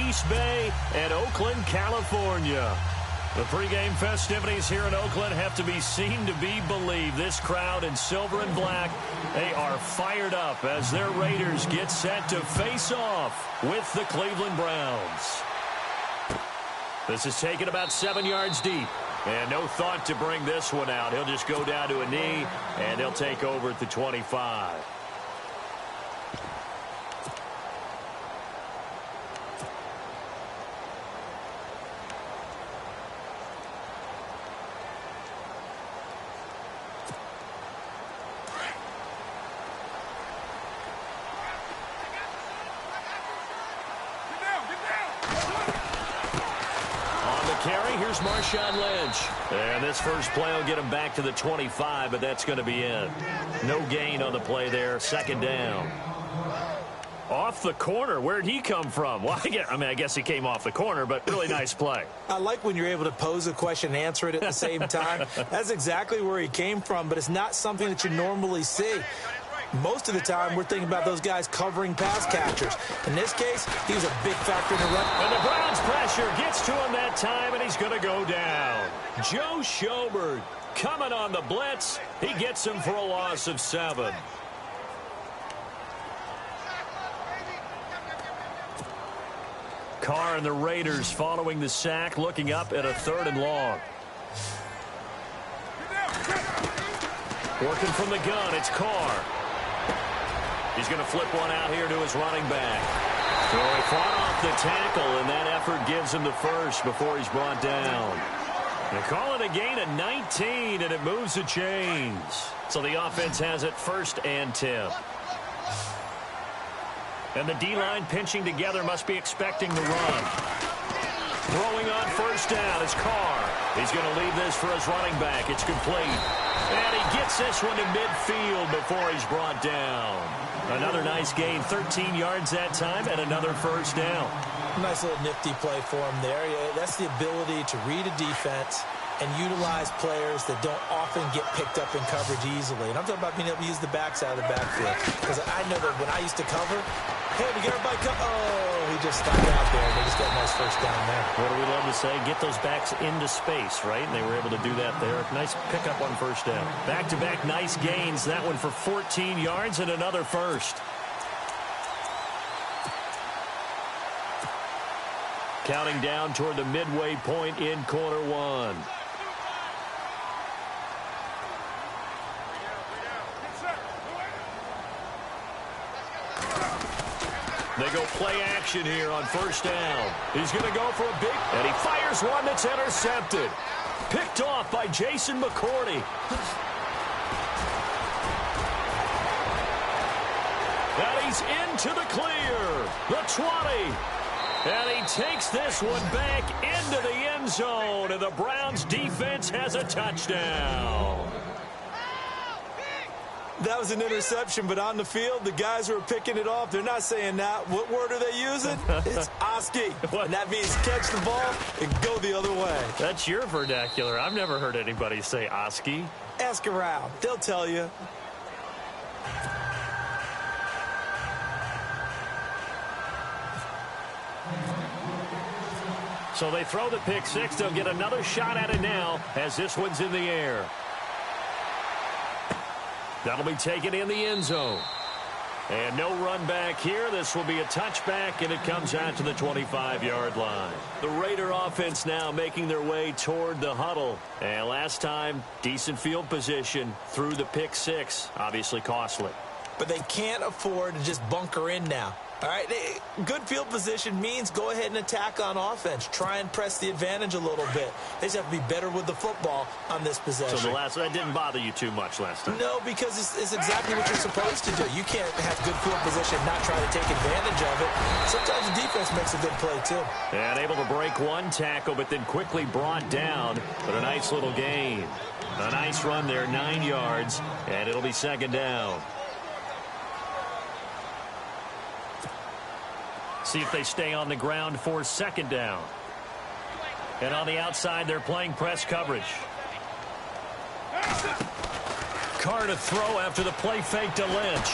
East Bay and Oakland, California. The pregame festivities here in Oakland have to be seen to be believed. This crowd in silver and black, they are fired up as their Raiders get set to face off with the Cleveland Browns. This is taken about 7 yards deep. And no thought to bring this one out. He'll just go down to a knee, and they'll take over at the 25. Here's Marshawn Lynch. And this first play will get him back to the 25, but that's going to be it. No gain on the play there. Second down. Off the corner. Where'd he come from? Well, I guess he came off the corner, but really nice play. I like when you're able to pose a question and answer it at the same time. That's exactly where he came from, but it's not something that you normally see. Most of the time, we're thinking about those guys covering pass catchers. In this case, he was a big factor in the run. And the Browns' pressure gets to him that time, and he's going to go down. Joe Schobert coming on the blitz. He gets him for a loss of 7. Carr and the Raiders following the sack, looking up at a 3rd and long. Working from the gun, it's Carr. He's going to flip one out here to his running back. So he fought off the tackle, and that effort gives him the first before he's brought down. They call it a gain of 19, and it moves the chains. So the offense has it 1st and 10. And the D-line pinching together must be expecting the run. Throwing on 1st down is Carr. He's going to leave this for his running back. It's complete. And he gets this one to midfield before he's brought down. Another nice gain, 13 yards that time, and another 1st down. Nice little nifty play for him there. Yeah, that's the ability to read a defense and utilize players that don't often get picked up in coverage easily. And I'm talking about being able to use the backs out of the backfield. Because I know that when I used to cover, hey, we get everybody he just stopped out there, and they just got a nice 1st down there. What do we love to say? Get those backs into space, right? And they were able to do that there. Nice pickup on 1st down. Back-to-back nice gains. That one for 14 yards and another 1st. Counting down toward the midway point in quarter 1. They go play action here on 1st down. He's going to go for a big, and he fires one that's intercepted. Picked off by Jason McCourty. And he's into the clear. The 20. And he takes this one back into the end zone, and the Browns defense has a touchdown. That was an interception, but on the field, the guys who are picking it off, they're not saying that. What word are they using? It's Oski. And that means catch the ball and go the other way. That's your vernacular. I've never heard anybody say Oski. Ask around. They'll tell you. So they throw the pick 6. They'll get another shot at it now as this one's in the air. That'll be taken in the end zone. And no run back here. This will be a touchback, and it comes out to the 25-yard line. The Raider offense now making their way toward the huddle. And last time, decent field position through the pick 6. Obviously costly. But they can't afford to just bunker in now. All right, good field position means go ahead and attack on offense. Try and press the advantage a little bit. They just have to be better with the football on this possession. So that didn't bother you too much last time? No, because it's exactly what you're supposed to do. You can't have good field position and not try to take advantage of it. Sometimes the defense makes a good play, too. And able to break one tackle, but then quickly brought down. But a nice little gain. A nice run there, 9 yards, and it'll be 2nd down. See if they stay on the ground for 2nd down. And on the outside, they're playing press coverage. Carr to throw after the play fake to Lynch.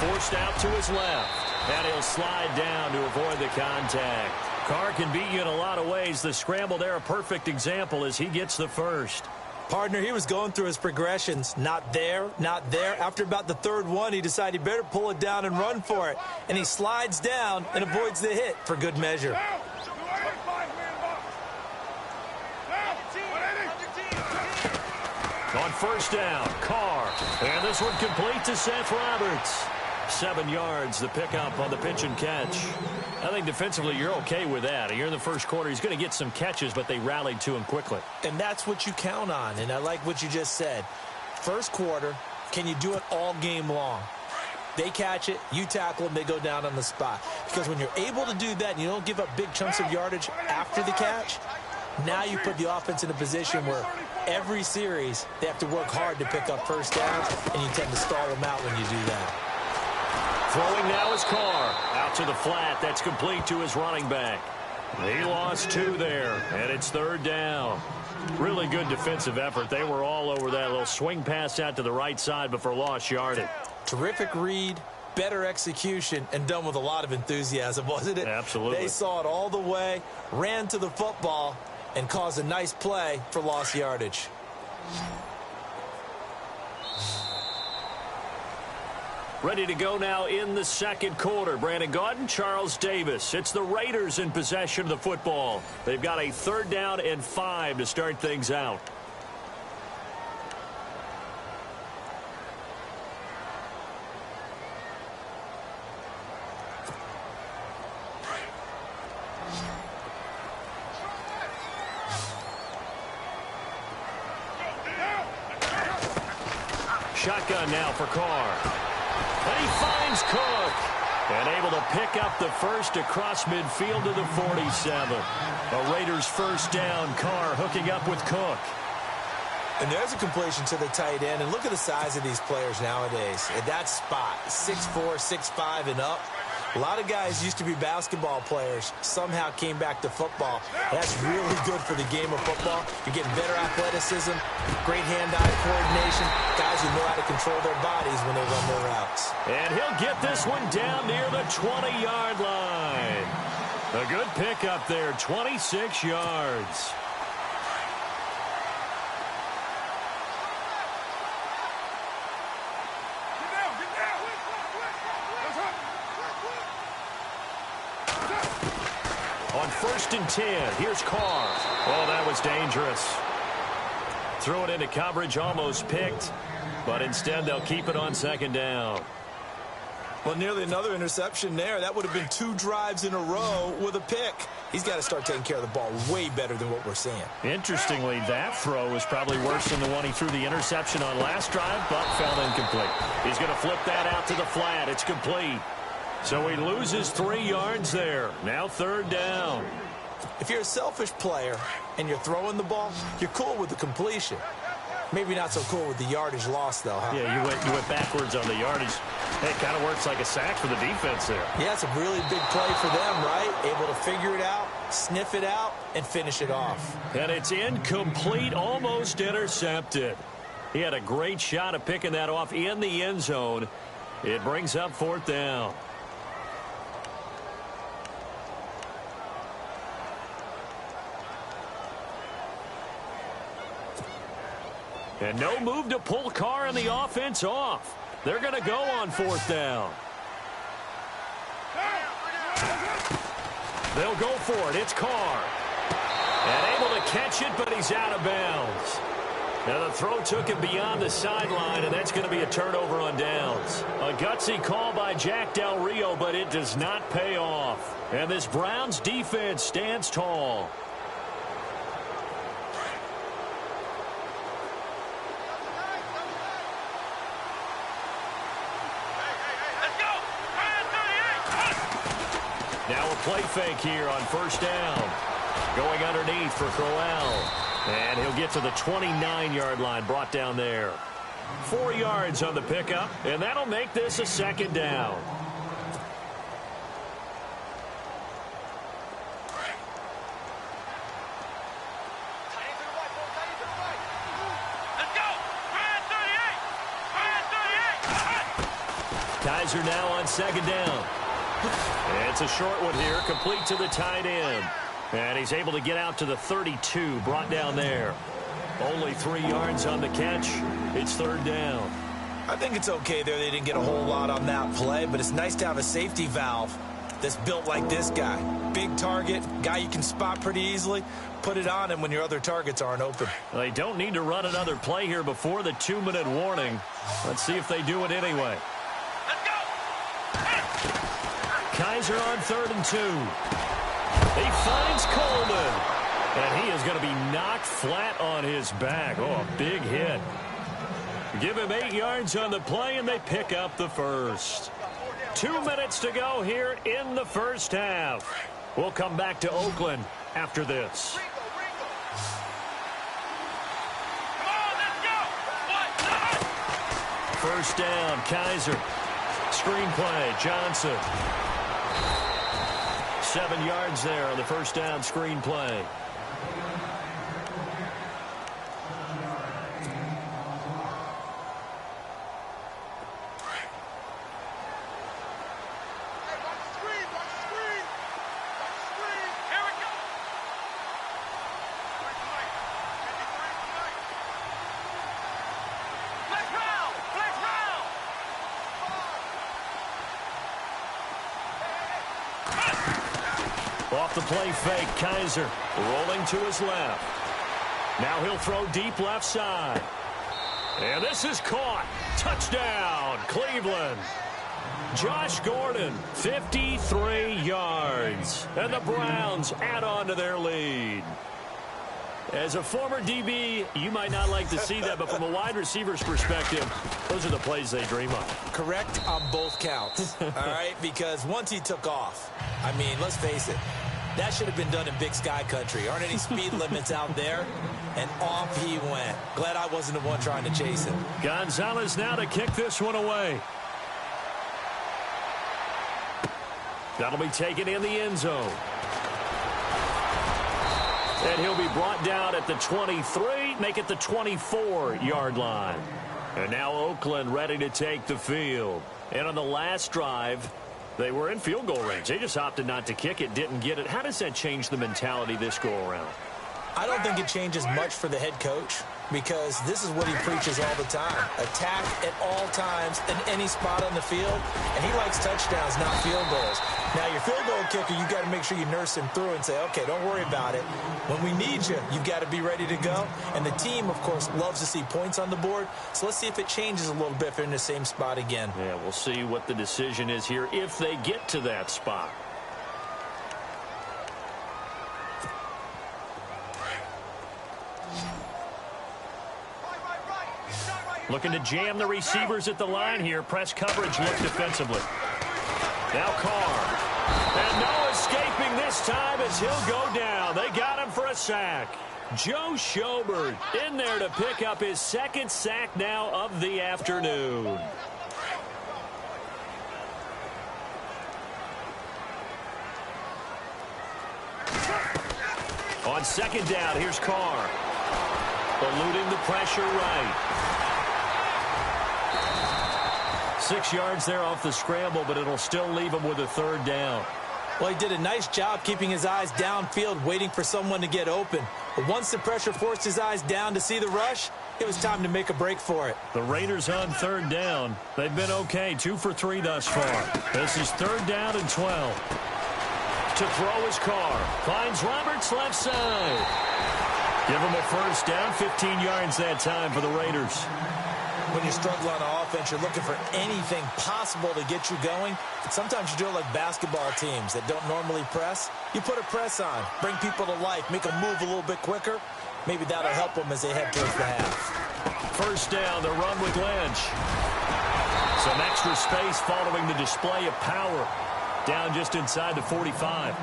Forced out to his left. And he'll slide down to avoid the contact. Carr can beat you in a lot of ways. The scramble there, a perfect example as he gets the first. Partner, he was going through his progressions. Not there, not there. After about the third one, he decided he better pull it down and run for it. And he slides down and avoids the hit for good measure. On first down, Carr. And this one complete to Seth Roberts. 7 yards, the pickup on the pitch and catch. I think defensively you're okay with that. You're in the first quarter. He's going to get some catches, but they rallied to him quickly. And that's what you count on, and I like what you just said. First quarter, can you do it all game long? They catch it, you tackle them, they go down on the spot. Because when you're able to do that and you don't give up big chunks of yardage after the catch, now you put the offense in a position where every series they have to work hard to pick up first downs, and you tend to stall them out when you do that. Throwing now is Carr. Out to the flat. That's complete to his running back. He lost 2 there, and it's third down. Really good defensive effort. They were all over that little swing pass out to the right side, but for lost yardage. Terrific read, better execution, and done with a lot of enthusiasm, wasn't it? Absolutely. They saw it all the way, ran to the football, and caused a nice play for lost yardage. Ready to go now in the second quarter. Brandon Gaudin, Charles Davis. It's the Raiders in possession of the football. They've got a 3rd down and 5 to start things out. Shotgun now for Carr. And he finds Cook. And able to pick up the first across midfield to the 47. A Raiders first down. Carr hooking up with Cook. And there's a completion to the tight end. And look at the size of these players nowadays. At that spot, 6'4", 6'5", and up. A lot of guys used to be basketball players, somehow came back to football. That's really good for the game of football. You're getting better athleticism, great hand-eye coordination, guys who know how to control their bodies when they run their routes. And he'll get this one down near the 20-yard line. A good pickup there, 26 yards. On 1st and 10, here's Carr. Oh, that was dangerous. Threw it into coverage, almost picked, but instead they'll keep it on 2nd down. Well, nearly another interception there. That would have been 2 drives in a row with a pick. He's got to start taking care of the ball way better than what we're seeing. Interestingly, that throw was probably worse than the one he threw the interception on last drive, but fell incomplete. He's going to flip that out to the flat. It's complete. So he loses 3 yards there. Now 3rd down. If you're a selfish player and you're throwing the ball, you're cool with the completion. Maybe not so cool with the yardage loss, though, huh? Yeah, you went backwards on the yardage. Hey, it kind of works like a sack for the defense there. Yeah, it's a really big play for them, right? Able to figure it out, sniff it out, and finish it off. And it's incomplete, almost intercepted. He had a great shot at picking that off in the end zone. It brings up 4th down. And no move to pull Carr and the offense off. They're going to go on 4th down. They'll go for it. It's Carr. And able to catch it, but he's out of bounds. Now the throw took him beyond the sideline, and that's going to be a turnover on downs. A gutsy call by Jack Del Rio, but it does not pay off. And this Browns defense stands tall. Now a play fake here on 1st down. Going underneath for Crowell. And he'll get to the 29-yard line, brought down there. 4 yards on the pickup, and that'll make this a 2nd down. Kaiser now on 2nd down. It's a short one here, complete to the tight end. And he's able to get out to the 32, brought down there. Only 3 yards on the catch. It's third down. I think it's okay there. They didn't get a whole lot on that play, but it's nice to have a safety valve that's built like this guy. Big target, guy you can spot pretty easily. Put it on him when your other targets aren't open. They don't need to run another play here before the 2-minute warning. Let's see if they do it anyway. Let's go! Kaiser on 3rd and 2. He finds Coleman. And he is going to be knocked flat on his back. Oh, a big hit. Give him 8 yards on the play, and they pick up the first. 2 minutes to go here in the first half. We'll come back to Oakland after this. First down, Kaiser. Screenplay, Johnson. 7 yards there on the first down screenplay. Off the play fake, Kaiser rolling to his left. Now he'll throw deep left side. And this is caught. Touchdown, Cleveland. Josh Gordon, 53 yards. And the Browns add on to their lead. As a former DB, you might not like to see that, but from a wide receiver's perspective, those are the plays they dream of. Correct on both counts, all right? Because once he took off, I mean, let's face it, that should have been done in Big Sky country. Aren't any speed limits out there? And off he went. Glad I wasn't the one trying to chase him. Gonzalez now to kick this one away. That'll be taken in the end zone. And he'll be brought down at the 23, make it the 24-yard line. And now Oakland ready to take the field. And on the last drive, they were in field goal range. They just opted not to kick it, didn't get it. How does that change the mentality this go-around? I don't think it changes much for the head coach because this is what he preaches all the time. Attack at all times in any spot on the field, and he likes touchdowns, not field goals. Now, your field goal kicker, you've got to make sure you nurse him through and say, okay, don't worry about it. When we need you, you've got to be ready to go. And the team, of course, loves to see points on the board. So let's see if it changes a little bit if they're in the same spot again. Yeah, we'll see what the decision is here if they get to that spot. Looking to jam the receivers at the line here. Press coverage look defensively. Now Carr. And no escaping this time as he'll go down. They got him for a sack. Joe Schobert in there to pick up his second sack now of the afternoon. On second down, here's Carr. Eluding the pressure right. 6 yards there off the scramble, but it'll still leave him with a third down. Well, he did a nice job keeping his eyes downfield, waiting for someone to get open. But once the pressure forced his eyes down to see the rush, it was time to make a break for it. The Raiders on third down. They've been okay, 2 for 3 thus far. This is third down and 12. To throw his Carr. Finds Roberts left side. Give him a first down, 15 yards that time for the Raiders. When you struggle on offense, you're looking for anything possible to get you going. Sometimes you do it like basketball teams that don't normally press. You put a press on, bring people to life, make them move a little bit quicker. Maybe that'll help them as they head towards the half. First down, the run with Lynch. Some extra space following the display of power. Down just inside the 45.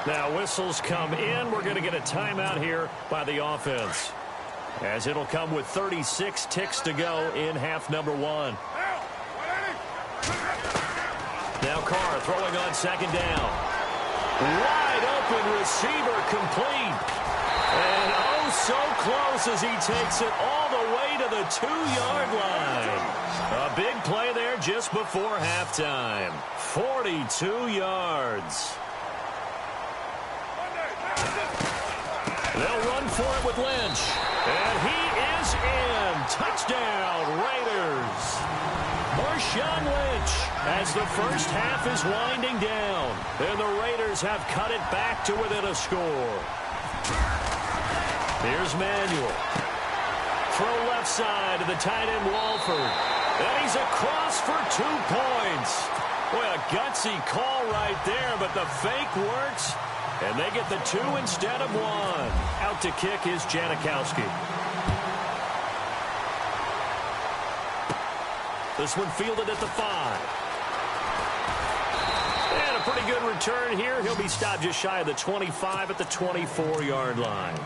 Now whistles come in. We're going to get a timeout here by the offense, as it'll come with 36 ticks to go in half number 1. Now Carr throwing on second down. Wide open receiver complete. And oh, so close as he takes it all the way to the 2-yard line. A big play there just before halftime. 42 yards. They'll run for it with Lynch. And he is in. Touchdown, Raiders. Marshawn Lynch as the first half is winding down. And the Raiders have cut it back to within a score. Here's Manuel. Throw left side to the tight end Walford. And he's across for 2 points. Boy, a gutsy call right there, but the fake works. And they get the 2 instead of 1. Out to kick is Janikowski. This one fielded at the 5. And a pretty good return here. He'll be stopped just shy of the 25 at the 24-yard line.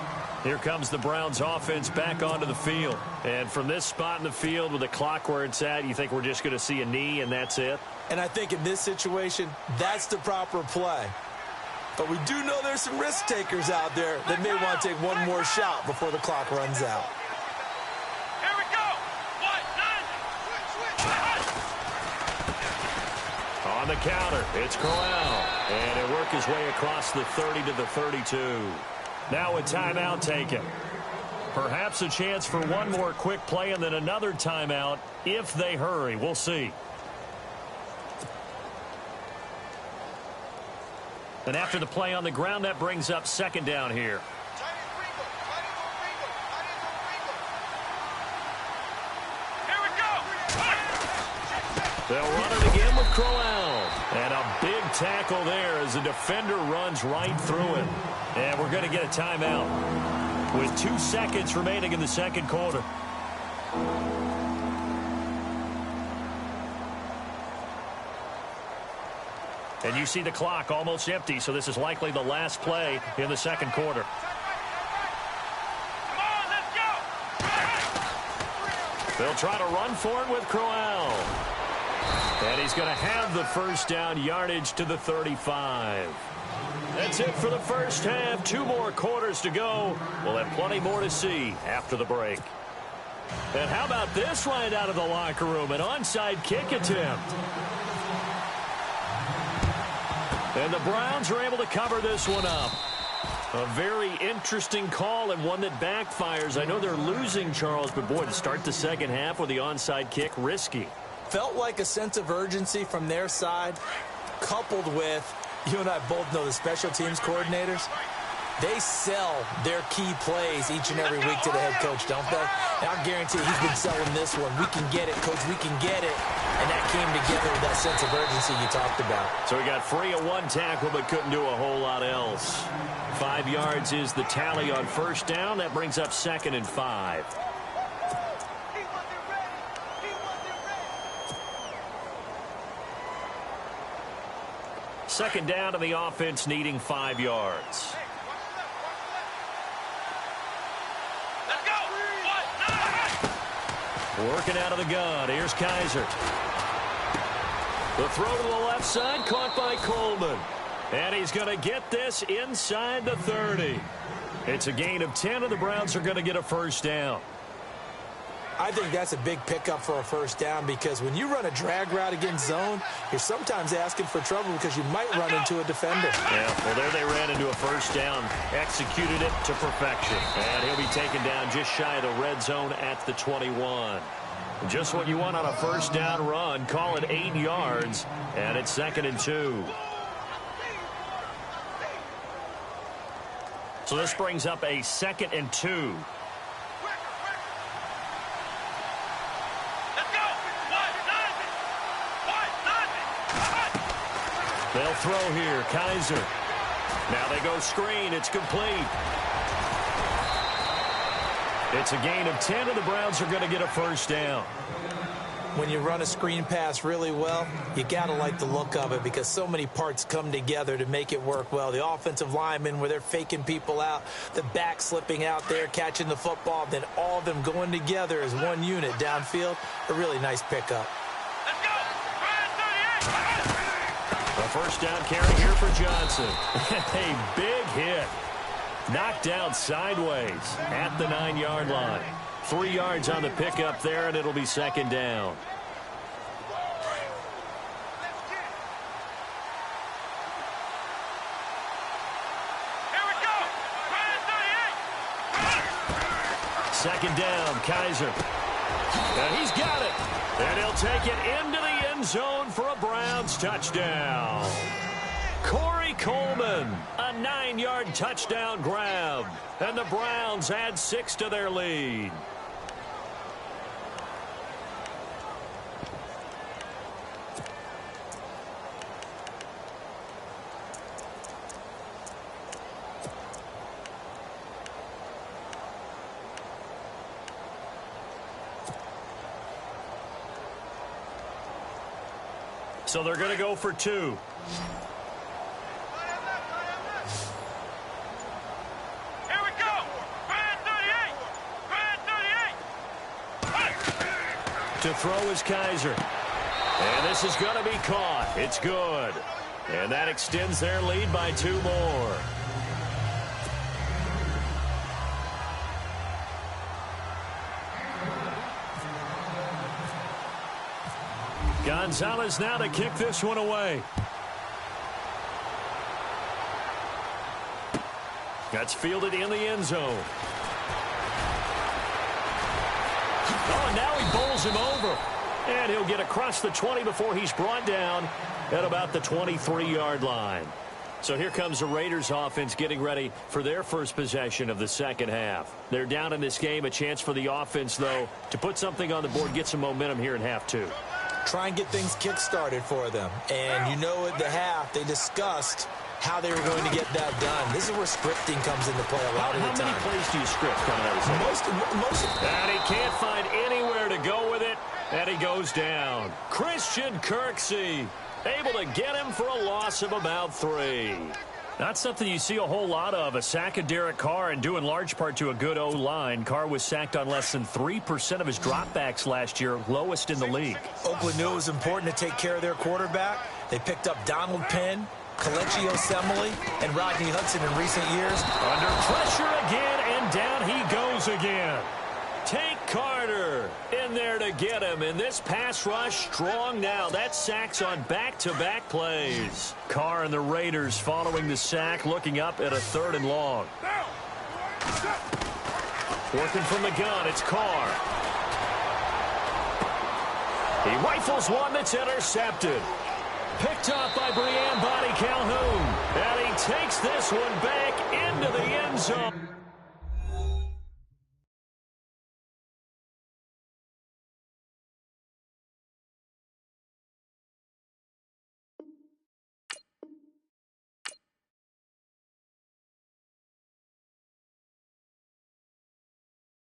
Here comes the Browns offense back onto the field. And from this spot in the field with the clock where it's at, you think we're just going to see a knee and that's it? And I think in this situation, that's the proper play. But we do know there's some risk takers out there that may want to take one more shot before the clock runs out. Here we go. On the counter, it's Corral. And he'll work his way across the 30 to the 32. Now a timeout taken. Perhaps a chance for one more quick play and then another timeout if they hurry. We'll see. And after the play on the ground, that brings up second down here. Here we go. They'll run it again with Crowell. And a big tackle there as the defender runs right through it. And we're going to get a timeout with 2 seconds remaining in the second quarter. And you see the clock almost empty, so this is likely the last play in the second quarter. Come on, let's go. They'll try to run for it with Crowell. And he's going to have the first down yardage to the 35. That's it for the first half. 2 more quarters to go. We'll have plenty more to see after the break. And how about this right out of the locker room? An onside kick attempt. And the Browns are able to cover this one up. A very interesting call and one that backfires. I know they're losing, Charles, but boy, to start the second half with the onside kick, risky. Felt like a sense of urgency from their side, coupled with, you and I both know the special teams coordinators. They sell their key plays each and every week to the head coach, don't they? And I guarantee he's been selling this one. We can get it, coach. We can get it. And that came together with that sense of urgency you talked about. So he got free of 1 tackle but couldn't do a whole lot else. 5 yards is the tally on first down. That brings up 2nd and 5. Second down to the offense needing 5 yards. Working out of the gun. Here's Kaiser. The throw to the left side caught by Coleman. And he's going to get this inside the 30. It's a gain of 10, and the Browns are going to get a first down. I think that's a big pickup for a first down because when you run a drag route against zone, you're sometimes asking for trouble because you might run into a defender. Yeah, well, there they ran into a first down, executed it to perfection. And he'll be taken down just shy of the red zone at the 21. Just what you want on a first down run. Call it 8 yards, and it's 2nd and 2. So this brings up a 2nd and 2. They'll throw here. Kaiser. Now they go screen. It's complete. It's a gain of 10, and the Browns are going to get a first down. When you run a screen pass really well, you got to like the look of it because so many parts come together to make it work well. The offensive linemen where they're faking people out, the back slipping out there, catching the football, then all of them going together as one unit downfield. A really nice pickup. Let's go. A first down carry here for Johnson. A big hit. Knocked out sideways at the 9-yard line. 3 yards on the pickup there, and it'll be second down. Second down, Kaiser. And he's got it. And he'll take it into the end zone for a Browns touchdown. Corey Coleman, a 9-yard touchdown grab. And the Browns add 6 to their lead. So they're going to go for 2. Here we go. Brand 38. Brand 38. To throw is Kaiser. And this is going to be caught. It's good. And that extends their lead by 2 more. Gonzalez now to kick this one away. That's fielded in the end zone. Oh, and now he bowls him over. And he'll get across the 20 before he's brought down at about the 23-yard line. So here comes the Raiders offense getting ready for their first possession of the second half. They're down in this game. A chance for the offense, though, to put something on the board, get some momentum here in half 2. Try and get things kick-started for them. And you know at the half, they discussed how they were going to get that done. This is where scripting comes into play a lot of the time. How many plays do you script coming out of the Most of them. And he can't find anywhere to go with it, and he goes down. Christian Kirksey able to get him for a loss of about 3. Not something you see a whole lot of, a sack of Derek Carr, and due in large part to a good O-line. Carr was sacked on less than 3% of his dropbacks last year, lowest in the league. Oakland knew it was important to take care of their quarterback. They picked up Donald Penn, Kelechi Osemele, and Rodney Hudson in recent years. Under pressure again, and down he goes again. Tank Carter in there to get him, and this pass rush strong now. That's sacks on back-to-back plays. Carr and the Raiders following the sack, looking up at a 3rd and long. Working from the gun, it's Carr. He rifles one that's intercepted. Picked off by Brian Body Calhoun. And he takes this one back into the end zone.